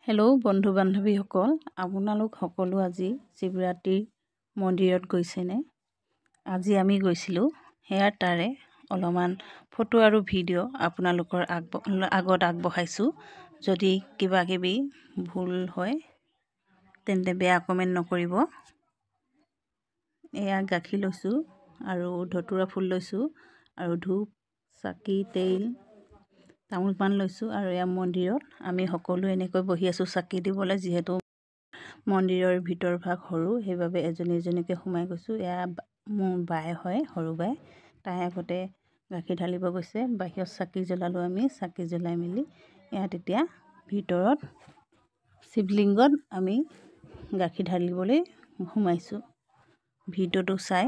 Hello' বন্ধু বান্ধৱীসকল, আপোনালোক সকলো আজি শিৱৰাত্ৰিৰ মন্দিৰত গৈছেনে? আজি আমি গৈছিলোঁ। সেয়া তাৰে অলপমান ফটো আৰু ভিডিঅ' আপোনালোকৰ আগত আগবঢ়াইছোঁ। যদি কিবা কিবি ভুল হয় তেন্তে বেয়া কমেণ্ট নকৰিব। এয়া গাখীৰ লৈছোঁ আৰু ধতুৰা ফুল লৈছোঁ আৰু ধূপ চাকি তেল তামোল পাণ লৈছোঁ। আৰু এয়া মন্দিৰত আমি সকলো এনেকৈ বহি আছোঁ চাকি দিবলৈ। যিহেতু মন্দিৰৰ ভিতৰ ভাগ সৰু, সেইবাবে এজনী এজনীকৈ সোমাই গৈছোঁ। এয়া মোৰ বাই হয়, সৰু বাই। তাই আগতে গাখীৰ ঢালিব গৈছে। বাহিৰত চাকি জ্বলালোঁ আমি। চাকি জ্বলাই মেলি ইয়াত এতিয়া ভিতৰত শিৱলিংগত আমি গাখীৰ ঢালিবলৈ সোমাইছোঁ। ভিডিঅ'টো চাই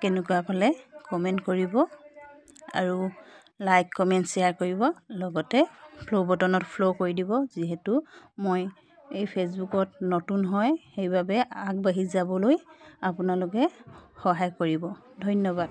কেনেকুৱা পালে কমেণ্ট কৰিব আৰু লাইক কমেণ্ট শ্বেয়াৰ কৰিব। লগতে ফ্ল' বটনত ফ্ল' কৰি দিব। যিহেতু মই এই ফেচবুকত নতুন হয়, সেইবাবে আগবাঢ়ি যাবলৈ আপোনালোকে সহায় কৰিব। ধন্যবাদ।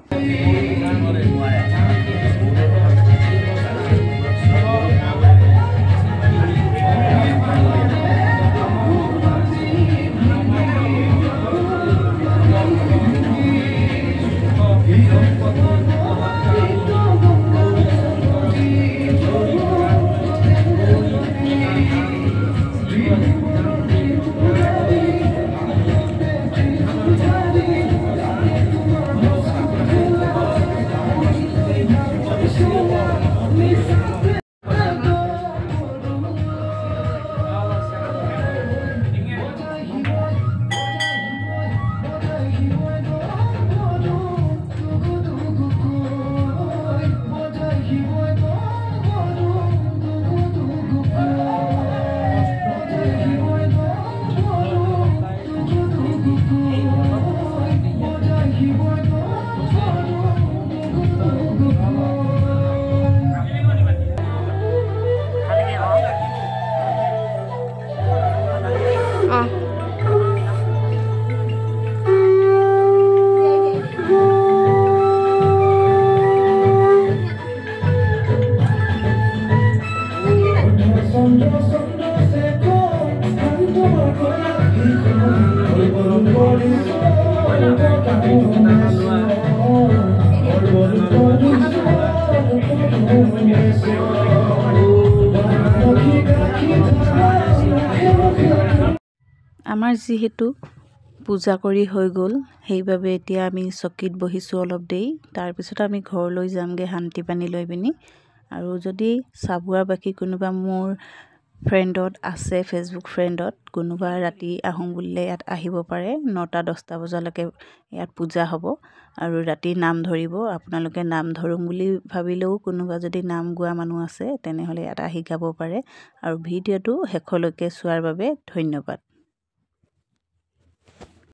আমাৰ যিহেতু পূজা কৰি হৈ গ'ল, সেইবাবে এতিয়া আমি চকীত বহিছোঁ অলপ দেৰি। তাৰপিছত আমি ঘৰলৈ যামগৈ শান্তি পানী লৈ পিনি। আৰু যদি চাবুৱাৰবাসী কোনোবা মোৰ ফ্ৰেণ্ডত আছে, ফেচবুক ফ্ৰেণ্ডত কোনোবা ৰাতি আহোঁ বুলিলে ইয়াত আহিব পাৰে। 9টা-10টা বজালৈকে ইয়াত পূজা হ'ব আৰু ৰাতি নাম ধৰিব। আপোনালোকে নাম ধৰোঁ বুলি ভাবিলেও কোনোবা যদি নাম গোৱা মানুহ আছে তেনেহ'লে ইয়াত আহি গাব পাৰে। আৰু ভিডিঅ'টো শেষলৈকে চোৱাৰ বাবে ধন্যবাদ।